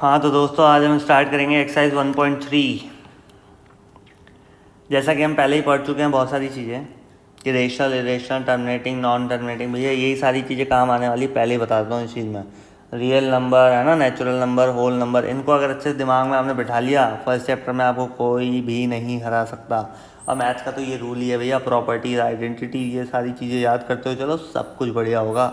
हाँ तो दोस्तों आज हम स्टार्ट करेंगे एक्सरसाइज 1.3। जैसा कि हम पहले ही पढ़ चुके हैं बहुत सारी चीज़ें कि rational, irrational, terminating, non terminating. भैया यही सारी चीज़ें काम आने वाली, पहले ही बता देता हूँ इस चीज़ में। रियल नंबर है ना, नेचुरल नंबर, होल नंबर, इनको अगर अच्छे से दिमाग में आपने बिठा लिया फर्स्ट चैप्टर में आपको कोई भी नहीं हरा सकता। और मैथ्स का तो ये रूल ही है भैया, प्रॉपर्टीज, आइडेंटिटी, ये सारी चीज़ें याद करते हो चलो सब कुछ बढ़िया होगा,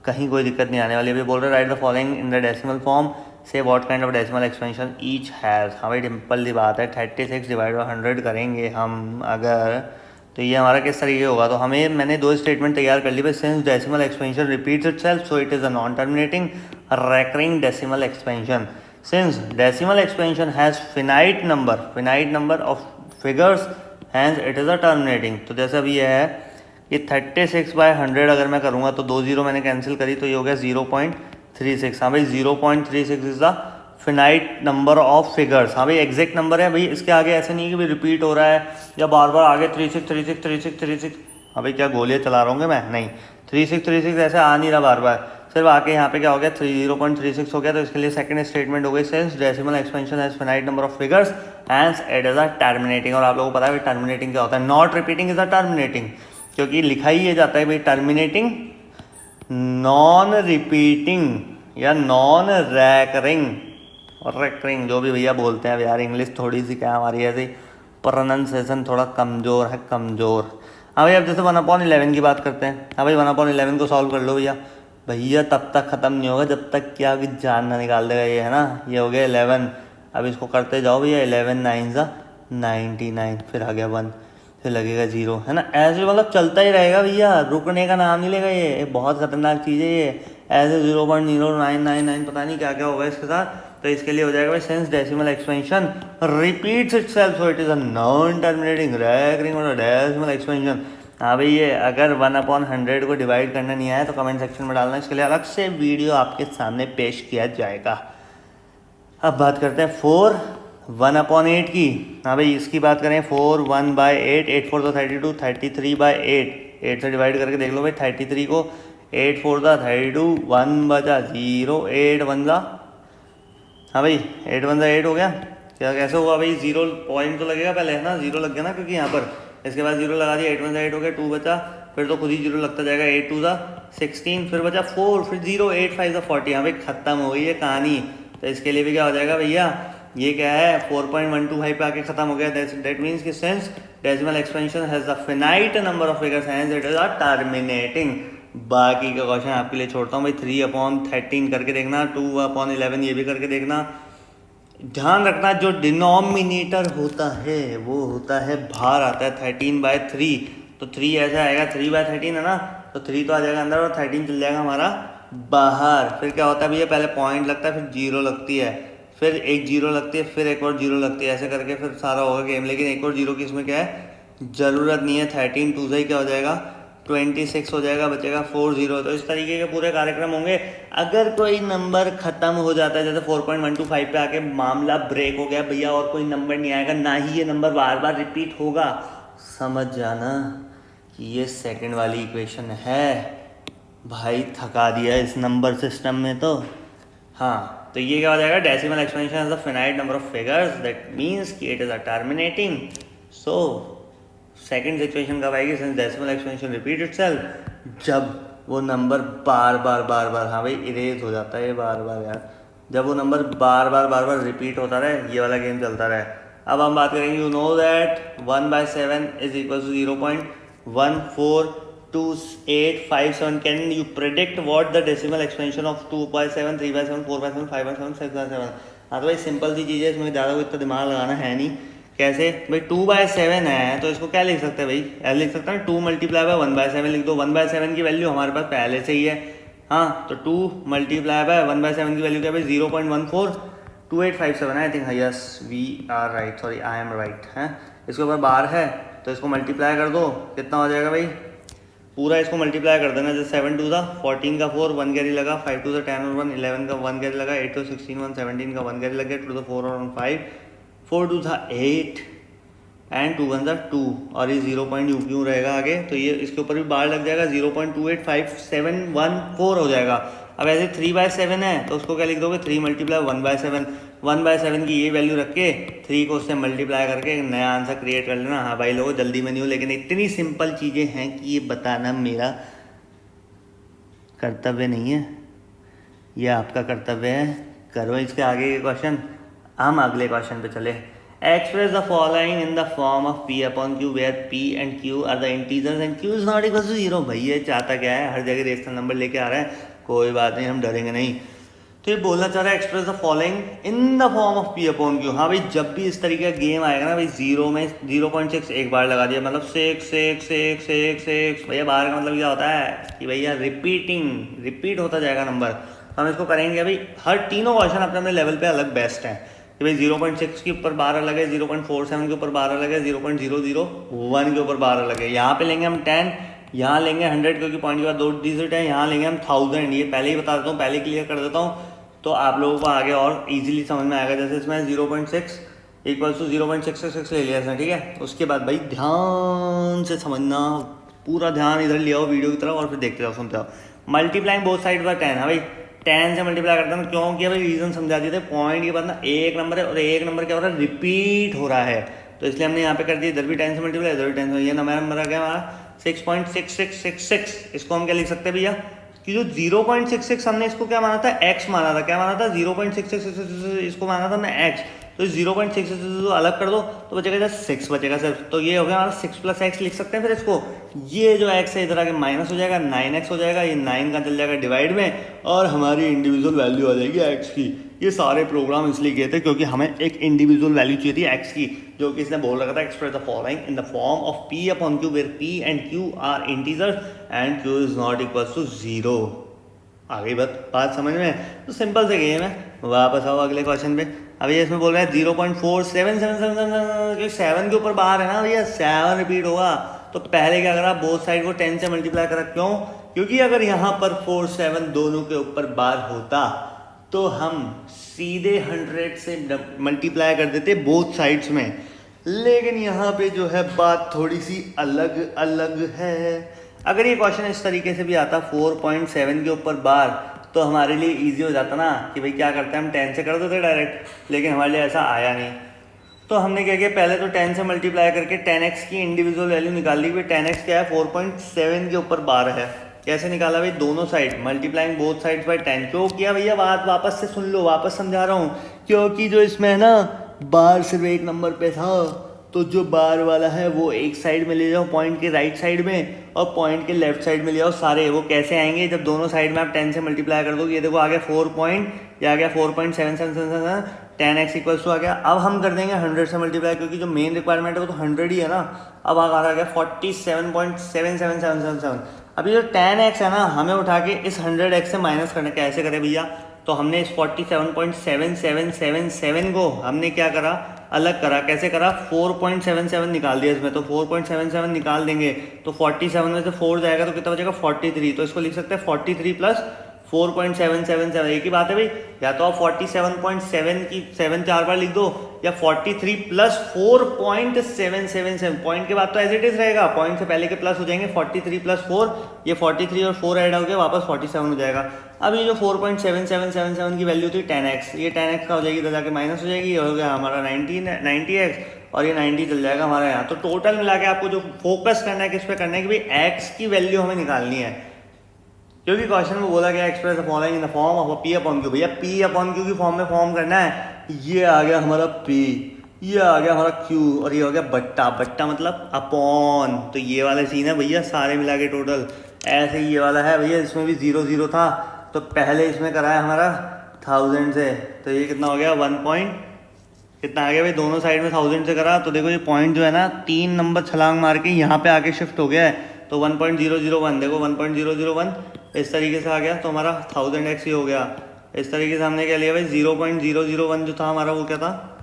कहीं कोई दिक्कत नहीं आने वाली। अभी बोल रहे write the following in the decimal form, say what kind of decimal expansion each has. हाँ भाई सिंपल दी बात है, 36 डिवाइड बाई 100 करेंगे हम अगर, तो ये हमारा किस तरीके होगा। तो हमें मैंने दो स्टेटमेंट तैयार कर ली भाई। Since decimal expansion repeats itself so it is a non terminating recurring decimal expansion. Since decimal expansion has finite number of figures hence it is a terminating. तो जैसे अभी ये है ये 36/100 अगर मैं करूँगा तो 2 जीरो मैंने कैंसिल करी तो ये हो गया 0.36। हाँ भाई 0.36 is the finite number of figures. हाँ भाई एग्जैक्ट नंबर है भाई, इसके आगे ऐसे नहीं है कि भाई रिपीट हो रहा है या बार बार आगे 36। हाँ भाई क्या गोलियाँ चला रहा हूँ मैं, नहीं 36 ऐसे आ नहीं रहा बार बार, सिर्फ आके यहाँ पे क्या हो गया 0.36 हो गया। तो इसके लिए सेकंड स्टेटमेंट हो गई since decimal expansion has finite number of figures hence it is a terminating. और आप लोगों को पता है टर्मिनेटिंग क्या होता है, not repeating is a terminating, क्योंकि लिखा ही ये जाता है भाई टर्मिनेटिंग, नॉन रिपीटिंग या नॉन रैकरिंग और रेकरिंग, जो भी भैया बोलते हैं यार। इंग्लिश थोड़ी सी क्या हमारी ऐसी प्रोनाउंसिएशन थोड़ा कमज़ोर है, कमज़ोर। हाँ भाई अब जैसे 1/11 की बात करते हैं। हाँ भाई 1/11 को सॉल्व कर लो भैया। भैया तब तक ख़त्म नहीं होगा जब तक क्या कि जान ना निकाल देगा ये, है ना। ये हो गया 11, अब इसको करते जाओ भैया। 11 9 99, फिर आ गया 1, फिर लगेगा 0, है ना। ऐसे मतलब चलता ही रहेगा भैया, रुकने का नाम नहीं लेगा ये बहुत खतरनाक चीज़ है ये। ऐसे 0.0999 पता नहीं क्या क्या होगा इसके साथ। तो इसके लिए हो जाएगा भाई since decimal expansion repeats itself so it is a non terminating recurring और डेसिमल एक्सपेंशन। हाँ भाई ये अगर 1/100 को डिवाइड करना नहीं आया तो कमेंट सेक्शन में डालना, इसके लिए अलग से वीडियो आपके सामने पेश किया जाएगा। अब बात करते हैं 4 1/8 की। हाँ भाई इसकी बात करें 4 1/8, 8 4 32, 33/8, 8 से डिवाइड करके देख लो भाई 33 को, 8 4 32, 1 बचा 0, 8 1 हाँ भाई 8 1 8 हो गया। क्या कैसे हुआ भाई, 0 पॉइंट तो लगेगा पहले, है ना, 0 लग गया ना क्योंकि यहाँ पर, इसके बाद 0 लगा दिया, 8 1 8 हो गया, 2 बचा, फिर तो खुद ही 0 लगता जाएगा, 8 2 16, फिर बचा 4, फिर 0, 8 5 40। हाँ भाई खत्म हो गई है कहानी। तो इसके लिए भी क्या हो जाएगा भैया, ये क्या है 4.125 पे आके खत्म हो गया। दैट मीन्स कि since decimal expansion has a finite number of figures hence it is a terminating. बाकी का क्वेश्चन आपके लिए छोड़ता हूँ भाई। 3/13 करके देखना, 2/11 ये भी करके देखना। ध्यान रखना जो डिनोमिनेटर होता है वो होता है भार, आता है 13/3। तो 3 ऐसा आएगा, 3/13 है ना, तो 3 तो आ जाएगा अंदर और 13 चल जाएगा हमारा बाहर। फिर क्या होता है भैया, पहले पॉइंट लगता है, फिर 0 लगती है, फिर एक 0 लगती है, फिर एक और 0 लगती है, ऐसे करके फिर सारा होगा गेम। लेकिन एक और 0 की इसमें क्या है ज़रूरत नहीं है। 13 2 से क्या हो जाएगा 26 हो जाएगा, बचेगा 4 0। तो इस तरीके के पूरे कार्यक्रम होंगे। अगर कोई नंबर खत्म हो जाता है जैसे 4.125 पे आके मामला ब्रेक हो गया भैया, और कोई नंबर नहीं आएगा, ना ही ये नंबर बार बार रिपीट होगा, समझ जाना कि ये सेकंड वाली इक्वेशन है। भाई थका दिया इस नंबर सिस्टम में तो। हाँ तो ये क्या हो जाएगा, decimal expansion is the finite number of figures, that means कि it is a terminating. So second situation कब आएगी, since decimal expansion repeat itself, जब वो नंबर बार बार, हाँ भाई इरेज हो जाता है ये बार बार यार, जब वो नंबर बार बार रिपीट होता रहे, ये वाला गेम चलता रहे। अब हम बात करेंगे, you know that 1/7 is equal to 0.142857। Can you predict what the decimal expansion of 2/7, 3/7, 4/7, 5/7, 6/7। हाँ तो भाई सिंपल सी चीज़ है, इसमें ज़्यादा कोई इतना दिमाग लगाना है नहीं। कैसे भाई 2/7 है तो इसको क्या लिख सकते हैं भाई, ऐसे लिख सकते हैं 2 × 1/7 लिख दो। 1/7 की वैल्यू हमारे पास पहले से ही है। हाँ तो 2 × 1/7 की वैल्यू क्या भाई 0.142857 I think. Yes we are right, sorry I am right है। इसके ऊपर बार है तो इसको मल्टीप्लाई कर दो, कितना हो जाएगा भाई, पूरा इसको मल्टीप्लाई कर देना। जैसे 7 2 14 का 4, 1 कैरी लगा, 5 2 10 और 1 11 का 1 कैरी लगा, 8 2 16 1 17 का 1 कैरी लगा, 2 4 और 1 5, 4 2 8 एंड 2 1 2, और ये 0 पॉइंट यू क्यों रहेगा आगे, तो ये इसके ऊपर भी बार लग जाएगा, 0.285714 हो जाएगा। अब ऐसे 3/7 है तो उसको क्या लिख दोगे 3 मल्टीप्लाई 1/7, 1/7 की ये वैल्यू रख के 3 को उससे मल्टीप्लाई करके एक नया आंसर क्रिएट कर लेना। हाँ भाई लोगों जल्दी में नहीं हो, लेकिन इतनी सिंपल चीज़ें हैं कि ये बताना मेरा कर्तव्य नहीं है, ये आपका कर्तव्य है। करो इसके आगे के क्वेश्चन। हम अगले क्वेश्चन पे चले। Express the following in the form of P upon Q where P and Q are the integers and Q is not equal to 0। भैया चाहता क्या है, हर जगह रेशनल नंबर लेके आ रहा है, कोई बात नहीं हम डरेंगे नहीं। तो ये बोलना चाह रहा है express the following in the form of P upon Q। हाँ भाई जब भी इस तरीके का गेम आएगा ना भाई, 0 में 0.6 एक बार लगा दिया मतलब 6 भैया बाहर का मतलब क्या होता है कि भैया रिपीट होता जाएगा नंबर। तो हम इसको करेंगे अभी। हर तीनों क्वेश्चन अपने अपने लेवल पे अलग बेस्ट हैं कि भाई 0.6 के ऊपर 12 अलग है, 0.47 के ऊपर 12 अलग है, 0.001 के ऊपर 12 अलग है। यहाँ पे लेंगे हम 10, यहाँ लेंगे 100 क्योंकि पॉइंट के बाद 2 डिजिट है, यहाँ लेंगे हम 1000। ये पहले ही बता देता हूँ, पहले क्लियर कर देता हूँ तो आप लोगों को आगे और इजीली समझ में आएगा। जैसे इसमें 0.6 इक्वल्स टू 0.666 ले लिया इसने, ठीक है। उसके बाद भाई ध्यान से समझना, पूरा ध्यान इधर ले आओ वीडियो की तरफ और फिर देखते जाओ सुनते जाओ। Multiplying both side by 10। हाँ भाई 10 से मल्टीप्लाई करता हूँ, क्यों किया भाई रीजन समझा दिए थे। पॉइंट के बाद ना एक नंबर है और एक नंबर क्या हो रहा है रिपीट हो रहा है, तो इसलिए हमने यहाँ पे कर दिया, इधर भी 10 से मल्टीप्लाई, इधर भी 10 से। ये नंबर आ गया हमारा 6.6666। इसको हम क्या लिख सकते हैं भैया कि जो 0.66 हमने इसको क्या माना था, x माना था। क्या माना था 0.66, इसको माना था हमने x। तो 0.66 अलग कर दो तो बचेगा जस्ट 6 बचेगा सिर्फ। तो ये हो गया हमारा 6 + x लिख सकते हैं फिर इसको। ये जो x है इधर आके माइनस हो जाएगा, 9x हो जाएगा, ये 9 का चल जाएगा डिवाइड में और हमारी इंडिविजुअल वैल्यू आ जाएगी x की। ये सारे प्रोग्राम इसलिए किए थे क्योंकि हमें एक इंडिविजुअल वैल्यू चाहिए थी x की, जो कि इसने बोल रखा था express the following in the form of P upon Q where P and Q are integers and Q is not equal to 0। आ गई बात समझ में? तो सिंपल से गेम है। वापस आओ अगले क्वेश्चन पे। अब ये इसमें बोल रहा है 0.4777 7 के ऊपर बार है ना भैया, 7 रिपीट होगा। तो पहले क्या करा, बोथ साइड को 10 से मल्टीप्लाई करा। क्यों? क्योंकि अगर यहाँ पर 4 7 दोनों के ऊपर बार होता तो हम सीधे 100 से मल्टीप्लाई कर देते बोथ साइड्स में। लेकिन यहाँ पे जो है बात थोड़ी सी अलग है। अगर ये क्वेश्चन इस तरीके से भी आता 4.7 के ऊपर बार तो हमारे लिए इजी हो जाता ना कि भाई क्या करते हैं हम 10 से कर देते डायरेक्ट, लेकिन हमारे लिए ऐसा आया नहीं। तो हमने क्या किया, पहले तो 10 से मल्टीप्लाई करके 10x की इंडिविजुअल वैल्यू निकाल ली। 10x क्या है 4.7 के ऊपर बार है। कैसे निकाला भाई, दोनों side multiplying both sides by 10। क्यों किया भैया, बात वापस से सुन लो, वापस समझा रहा हूँ। क्योंकि जो इसमें है ना बार सिर्फ एक नंबर पे था, तो जो बार वाला है वो एक साइड में ले जाओ पॉइंट के राइट साइड में, और पॉइंट के लेफ्ट साइड में ले जाओ सारे। वो कैसे आएंगे, जब दोनों साइड में आप 10 से मल्टीप्लाई कर दो। ये देखो आ गया 4 पॉइंट, ये आ गया 4.777, 10x इक्वल्स टू आ गया। अब हम कर देंगे 100 से मल्टीप्लाई, क्योंकि जो मेन रिक्वायरमेंट है वो तो 100 ही है ना। अब आ गया 47.77777। अभी जो 10x है ना, हमें उठा के इस 100x से माइनस करना। कैसे करें भैया, तो हमने इस 47.7777 को हमने क्या करा, अलग करा। कैसे करा, 4.77 निकाल दिया इसमें। तो 4.77 निकाल देंगे तो 47 में से 4 जाएगा तो कितना बचेगा 43। तो इसको लिख सकते हैं 43 + 4.777। एक ही बात है भाई, या तो आप 47.7 की 7 4 बार लिख दो, या 43 + 4.777। पॉइंट के बाद तो एज इट इज रहेगा, पॉइंट से पहले के प्लस हो जाएंगे। 43 + 4, ये 43 और 4 ऐड हो गया, वापस 47 हो जाएगा। अब ये जो 4.7777 की वैल्यू थी 10x, ये 10x का हो जाएगी, इधर जाके माइनस हो जाएगी। ये हो गया हमारा 90x और ये 90 चल जाएगा हमारा यहाँ। तो टोटल मिला के आपको जो फोकस करना है किस पे करना है कि भाई x की वैल्यू हमें निकालनी है। क्योंकि क्वेश्चन में बोला गया express the following in the form of P upon Q। भैया P अपॉन Q की फॉर्म में फॉर्म करना है। ये आ गया हमारा P, ये आ गया हमारा Q और ये हो गया बट्टा मतलब अपॉन। तो ये वाला सीन है भैया, सारे मिला के टोटल। ऐसे ही ये वाला है भैया, इसमें भी 0 0 था तो पहले इसमें कराया हमारा 1000 से। तो ये कितना हो गया 1 पॉइंट कितना आ गया भाई, दोनों साइड में 1000 से करा। तो देखो ये पॉइंट जो है ना 3 नंबर छलांग मार के यहाँ पे आके शिफ्ट हो गया है। तो 1.001 देखो 1.001 इस तरीके से आ गया, तो हमारा 1000x ही हो गया। इस तरीके से हमने क्या लिया भाई 0.001 जो था हमारा वो क्या था,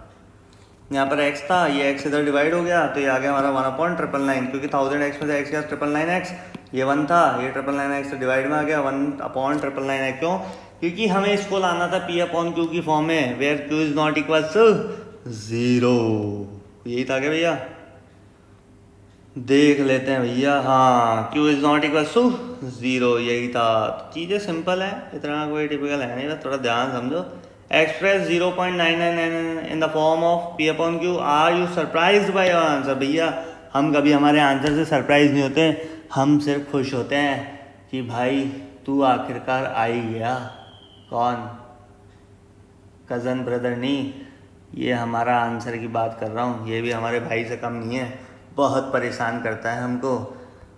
यहाँ पर x था, ये x इधर डिवाइड हो गया तो ये आ गया हमारा 1/999। क्योंकि 1000x में से x गया 999x, ये 1 था, ये 999x से डिवाइड में आ गया 1/999। क्यों? क्योंकि हमें इसको लाना था P अपॉन Q की फॉर्म में, where Q is not equal to 0। यही था क्या भैया? देख लेते हैं भैया। हाँ, Q is not equal to 0, यही था। चीज़ें सिंपल है, इतना कोई टिपिकल है नहीं, बस थोड़ा ध्यान समझो। Express 0.999 in the form of P upon Q, are you surprise by your answer. भैया हम कभी हमारे आंसर से सरप्राइज नहीं होते, हम सिर्फ खुश होते हैं कि भाई तू आखिरकार आ ही गया। कौन? कज़न ब्रदर नहीं, ये हमारा आंसर की बात कर रहा हूँ। ये भी हमारे भाई से कम नहीं है, बहुत परेशान करता है हमको।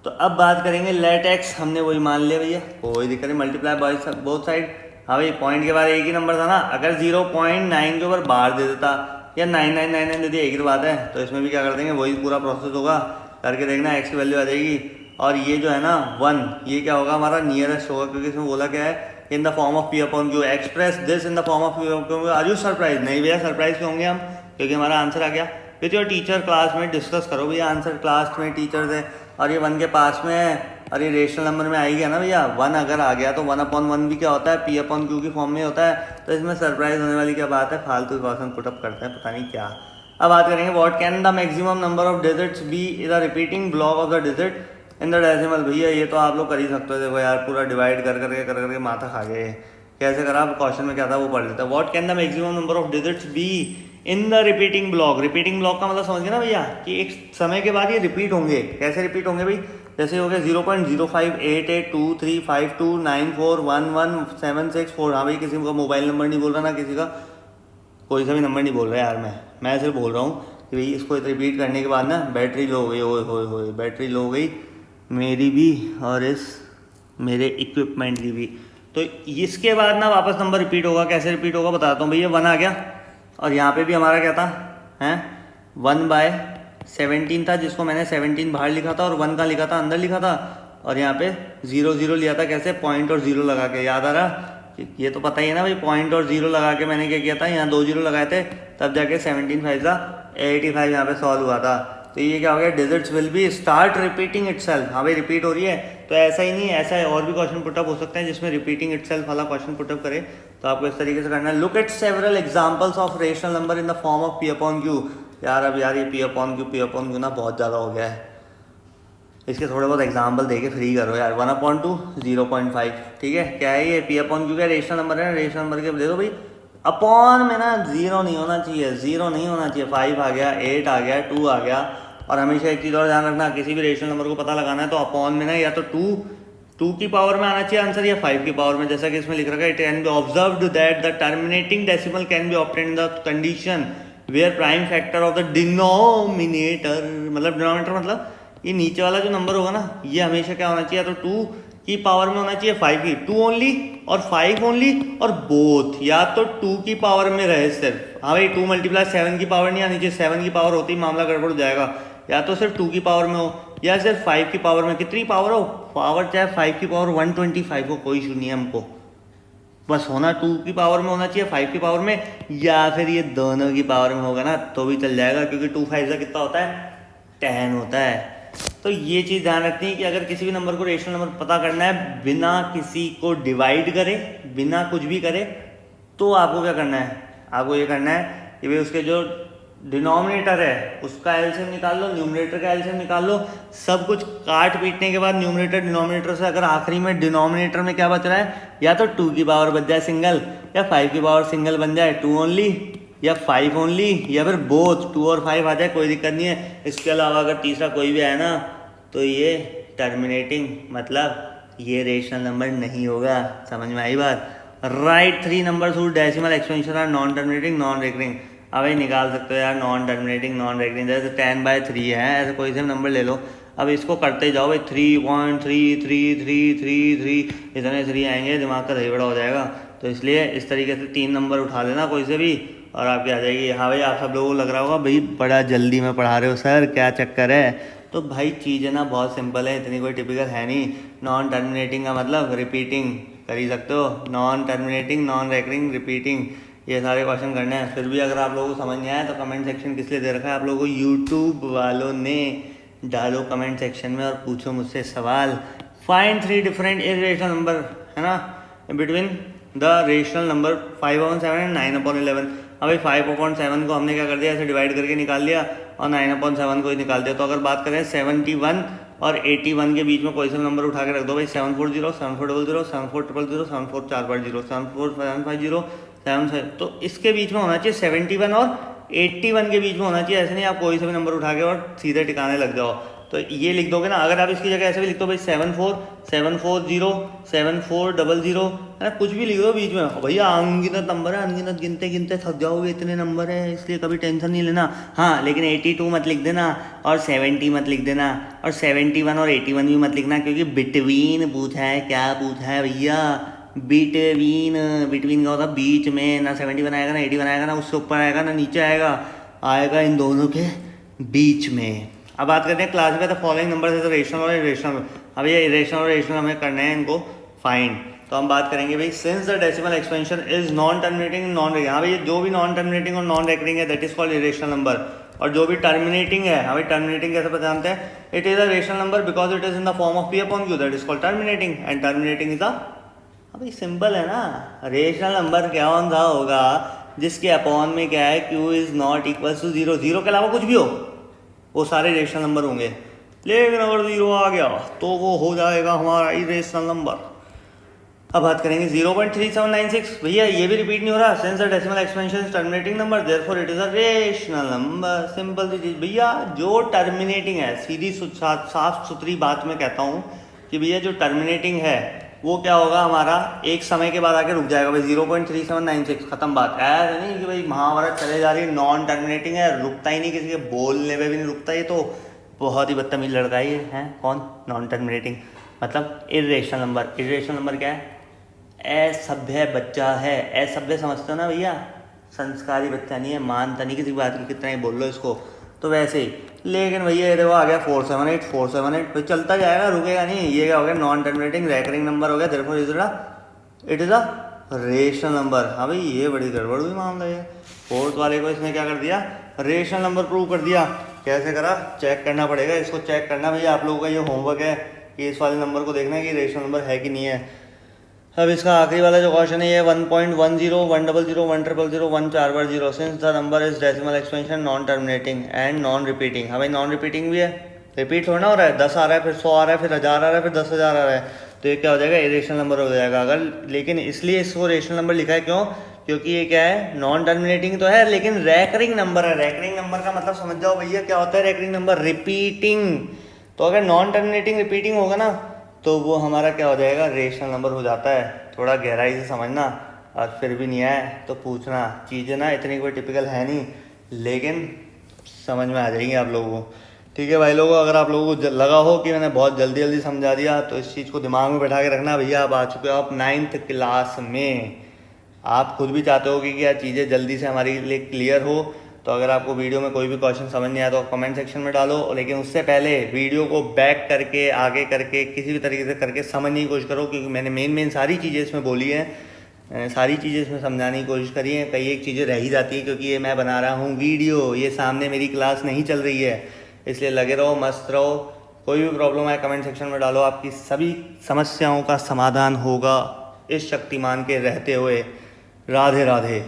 तो अब बात करेंगे लेट एक्स, हमने वही मान लिया भैया, कोई दिक्कत नहीं। Multiply by both side. हाँ भाई, पॉइंट के बाद एक ही नंबर था ना, अगर 0.9 के ऊपर बार दे देता या 9999 दे दिया, एक ही बात है। तो इसमें भी क्या कर देंगे, वही पूरा प्रोसेस होगा, करके देखना एक्स की वैल्यू आ जाएगी। और ये जो है ना 1, ये क्या होगा, हमारा नियरेस्ट होगा, क्योंकि इसमें बोला क्या है, in the form of P upon Q, express this in the form of P upon Q. Are you surprise? नहीं भैया, सरप्राइज क्यों होंगे हम, क्योंकि हमारा आंसर आ गया। विथ योर टीचर क्लास में डिस्कस करो भैया आंसर, क्लास में टीचर से। और ये 1 के पास में है, और ये रेशनल नंबर में आई गया ना भैया, 1 अगर आ गया तो 1/1 भी क्या होता है, पी अपॉन क्यू की फॉर्म में होता है। तो इसमें सरप्राइज होने वाली क्या बात है, फालतू क्वेश्चन पुटअप करते हैं पता नहीं क्या। अब बात करेंगे what can the maximum number of digits be the repeating block of the digit in the decimal. भैया ये तो आप लोग कर ही सकते हो, देखो यार पूरा डिवाइड कर करके माथा खा गए। कैसे करा, क्वेश्चन में क्या था वो पढ़ लेते हैं। What can the maximum number of digits be in the repeating block. Repeating block का मतलब समझ गए ना भैया, कि एक समय के बाद ये रिपीट होंगे। कैसे रिपीट होंगे भाई, जैसे हो गया 0.05882352941176 हाँ भाई, किसी का मोबाइल नंबर नहीं बोल रहा ना, किसी का कोई सा भी नंबर नहीं बोल रहा यार, मैं सिर्फ बोल रहा हूँ कि भाई इसको रिपीट करने के बाद ना बैटरी लो हो गई, ओए बैटरी लो हो गई मेरी भी और इस मेरे इक्विपमेंट की भी। तो इसके बाद ना वापस नंबर रिपीट होगा। कैसे रिपीट होगा बताता हूँ भैया। 1 आ गया, और यहाँ पे भी हमारा क्या था, हैं 1/17 था, जिसको मैंने 17 बाहर लिखा था और 1 का लिखा था अंदर लिखा था। और यहाँ पे 0 लिया था, कैसे, पॉइंट और 0 लगा के। याद आ रहा, ये तो पता ही है ना भाई, पॉइंट और 0 लगा के मैंने क्या किया था, यहाँ 2 0 लगाए थे, तब जाके 17 5 85 यहाँ पे सॉल्व हुआ था। तो ये क्या हो गया, digits will be start repeating itself. हाँ भाई रिपीट हो रही है, तो ऐसा ही नहीं, ऐसा है और भी क्वेश्चन पुटअप हो सकते हैं जिसमें रिपीटिंग इटसेल्फ वाला क्वेश्चन पुटअप करे। तो आपको इस तरीके से करना है। Look at several examples of rational number in the form of P upon Q. यार अब यार ये पी अपॉन क्यू ना बहुत ज़्यादा हो गया है, इसके थोड़े बहुत एग्जाम्पल देके फ्री करो यार। 1/2 0.5, ठीक है। क्या है ये, पी अपॉन क्यू का रेशनल नंबर है, रेशनल नंबर के दे दो भाई। अपॉन में ना 0 नहीं होना चाहिए, 0 नहीं होना चाहिए। 5 आ गया, 8 आ गया, 2 आ गया। और हमेशा एक चीज़ और ध्यान रखना, किसी भी रेशनल नंबर को पता लगाना है तो अपॉन में ना या तो 2 की पावर में आना चाहिए आंसर, या 5 की पावर में, जैसा कि इसमें लिख रखा है। It can be observed that the terminating decimal can be obtained in the condition where prime factor of the denominator, मतलब डिनोमिनेटर मतलब ये नीचे वाला जो नंबर होगा ना, ये हमेशा क्या होना चाहिए, तो 2 की पावर में होना चाहिए 5 की, 2 ओनली और 5 ओनली, और बोथ, या तो 2 की पावर में रहे सिर्फ। हाँ भाई 2 × 7 की पावर नहीं आनी चाहिए, 7 की पावर होती ही मामला गड़बड़ हो जाएगा। या तो सिर्फ 2 की पावर में हो, या सिर्फ 5 की पावर में। कितनी पावर हो, पावर चाहे 5 की पावर 125 हो, कोई इशू नहीं है हमको, बस होना 2 की पावर में होना चाहिए, 5 की पावर में, या फिर ये दोनों की पावर में होगा ना तो भी चल जाएगा, क्योंकि 2 5 का कितना होता है, 10 होता है। तो ये चीज़ ध्यान रखनी है कि अगर किसी भी नंबर को रेशनल नंबर पता करना है बिना किसी को डिवाइड करे, बिना कुछ भी करे, तो आपको क्या करना है, आपको ये करना है कि भाई उसके जो डिनोमिनेटर है उसका एलसीएम निकाल लो, न्यूमरेटर का एलसीएम निकाल लो। सब कुछ काट पीटने के बाद न्यूमरेटर डिनोमिनेटर से अगर आखिरी में डिनोमिनेटर में क्या बच रहा है, या तो 2 की पावर बच जाए सिंगल, या 5 की पावर सिंगल बन जाए, 2 ओनली या 5 ओनली, या फिर बोथ 2 और 5 आ जाए, कोई दिक्कत नहीं है। इसके अलावा अगर तीसरा कोई भी आया ना तो ये टर्मिनेटिंग, मतलब ये रेशनल नंबर नहीं होगा। समझ में आई बात। Right 3 number whose decimal expansion are non terminating non recurring. अब ये निकाल सकते हो यार, नॉन टर्मिनेटिंग नॉन रेकरिंग, जैसे 10/3 है, ऐसे कोई से नंबर ले लो। अब इसको करते जाओ भाई, 3.333333 इतने 3 आएंगे, दिमाग का दही बड़ा हो जाएगा। तो इसलिए इस तरीके से 3 नंबर उठा लेना कोई से भी, और आपकी आ जाएगी। हाँ भाई आप सब लोगों को लग रहा होगा भाई बड़ा जल्दी में पढ़ा रहे हो सर, क्या चक्कर है। तो भाई चीज़ें ना बहुत सिंपल है, इतनी कोई टिपिकल है नहीं। नॉन टर्मिनेटिंग का मतलब रिपीटिंग कर ही सकते हो, non terminating non recurring repeating, ये सारे क्वेश्चन करने हैं। फिर भी अगर आप लोगों को समझ नहीं आया तो कमेंट सेक्शन किस लिए दे रखा है आप लोगों को, यूट्यूब वालों ने। डालो कमेंट सेक्शन में और पूछो मुझसे सवाल। फाइंड 3 डिफरेंट इरेशनल नंबर, है ना, between the rational number 5/7 and 9/11। अब भाई 5/7 को हमने क्या कर दिया, ऐसे डिवाइड करके निकाल लिया और 9/7 को ही निकाल दिया। तो अगर बात करें 71 और 81 के बीच में कोई सा नंबर उठा के रख दो भाई, 740, 7400, 7400, 7440, 74750, 75, तो इसके बीच में होना चाहिए 71 और 81 के बीच में होना चाहिए। ऐसे नहीं आप कोई सा भी नंबर उठा के और सीधे टिकाने लग जाओ। तो ये लिख दोगे ना, अगर आप इसकी जगह ऐसे भी लिख दो भाई 74740, 7400 है ना, कुछ भी लिख दो बीच में। भैया अनगिनत नंबर है, अनगिनत गिनते गिनते थक जाओगे, इतने नंबर है, इसलिए कभी टेंशन नहीं लेना। हाँ लेकिन 82 मत लिख देना और 70 मत लिख देना और 71 और 81 भी मत लिखना, क्योंकि बिटवीन पूछा है। क्या पूछा है भैया? बिटवीन। बिटवीन का होता बीच में, ना 71 आएगा ना 81 आएगा, ना उससे ऊपर आएगा ना नीचे आएगा, आएगा इन दोनों के बीच में। अब बात करते हैं क्लासिफाई द फॉलोइंग नंबर जैसे रेशनल और इरेशनल। अब ये इरेशनल और रेशनल हमें करने हैं इनको फाइंड। तो हम बात करेंगे भाई since the decimal expansion is non terminating non recurring. हाँ भाई जो भी नॉन टर्मिनेटिंग और नॉन रेकरिंग है that is called irrational number. और जो भी टर्मिनेटिंग है, हाँ भाई टर्मिनेटिंग कैसे पहचानते हैं? It is a rational number because it is in the form of P/Q, that is called terminating and terminating is the, अभी सिंपल है ना, रेशनल नंबर क्या सा होगा जिसके अपॉन में क्या है, Q is not equal to 0, 0 के अलावा कुछ भी हो वो सारे रेशनल नंबर होंगे। लेकिन अगर 0 आ गया तो वो हो जाएगा हमारा इरेशनल नंबर। अब बात करेंगे 0.3796। भैया ये भी रिपीट नहीं हो रहा, since the decimal expansion is terminating number therefore it is a rational number. Simple सी चीज भैया, जो टर्मिनेटिंग है, सीधी साफ सुथरी बात में कहता हूँ कि भैया जो टर्मिनेटिंग है वो क्या होगा हमारा, एक समय के बाद आके रुक जाएगा भाई 0.3796, खत्म बात। ऐसा नहीं कि भाई महाभारत चले जा रही है, नॉन टर्मिनेटिंग है, रुकता ही नहीं, किसी के बोलने में भी नहीं रुकता। ये तो बहुत ही बदतमीज लड़का ही है। कौन? नॉन टर्मिनेटिंग मतलब इरेशनल नंबर। इरेशनल नंबर क्या है? असभ्य बच्चा है। असभ्य समझते हो ना भैया, संस्कारी बच्चा नहीं है, मानता नहीं किसी बात की, कितना ही बोल लो इसको। तो वैसे ही, लेकिन भैया ये देखो आ गया 478 फिर चलता जाएगा, रुकेगा नहीं। ये क्या हो गया? नॉन टर्मिनेटिंग रेकरिंग नंबर हो गया, therefore it is a rational number. हाँ भाई ये बड़ी गड़बड़ हुई मामला है। फोर्थ वाले को इसने क्या कर दिया? रेशनल नंबर प्रूव कर दिया। कैसे करा? चेक करना पड़ेगा इसको, चेक करना भैया आप लोगों का ये होमवर्क है कि इस वाले नंबर को देखना है कि रेशनल नंबर है कि नहीं है। अब इसका आखिरी वाला जो क्वेश्चन है ये 1.10, 100, 100, 100, 1 since the number is decimal expansion non terminating and non repeating. हाँ भाई नॉन रिपीटिंग भी है, रिपीट थोड़ा ना हो रहा है। 10 आ रहा है, फिर 100 आ रहा है, फिर 1000 आ रहा है, फिर 10,000 आ रहा है, तो ये क्या हो जाएगा? इरेशनल नंबर हो जाएगा। अगर लेकिन इसलिए इसको रेशनल नंबर लिखा है क्यों? क्योंकि ये क्या है? नॉन टर्मिनेटिंग तो है लेकिन रैकरिंग नंबर है। रैकरिंग नंबर का मतलब समझ जाओ भैया क्या होता है रैकरिंग नंबर? रिपीटिंग। तो अगर नॉन टर्मिनेटिंग रिपीटिंग होगा ना तो वो हमारा क्या हो जाएगा? रेशनल नंबर हो जाता है। थोड़ा गहराई से समझना, और फिर भी नहीं आए तो पूछना। चीज़ें ना इतनी कोई टिपिकल है नहीं, लेकिन समझ में आ जाएंगी आप लोगों को। ठीक है भाई लोगों, अगर आप लोगों को लगा हो कि मैंने बहुत जल्दी समझा दिया तो इस चीज़ को दिमाग में बैठा के रखना। भैया आप आ चुके हो आप 9th क्लास में, आप खुद भी चाहते हो कि यार चीज़ें जल्दी से हमारे लिए क्लियर हो। तो अगर आपको वीडियो में कोई भी क्वेश्चन समझ नहीं आया तो कमेंट सेक्शन में डालो, लेकिन उससे पहले वीडियो को बैक करके आगे करके किसी भी तरीके से करके समझने की कोशिश करो, क्योंकि मैंने मेन सारी चीज़ें इसमें बोली हैं, सारी चीज़ें इसमें समझाने की कोशिश करी है। कई एक चीज़ें रह ही जाती है क्योंकि ये मैं बना रहा हूँ वीडियो, ये सामने मेरी क्लास नहीं चल रही है, इसलिए लगे रहो, मस्त रहो। कोई भी प्रॉब्लम है कमेंट सेक्शन में डालो, आपकी सभी समस्याओं का समाधान होगा इस शक्तिमान के रहते हुए। राधे राधे।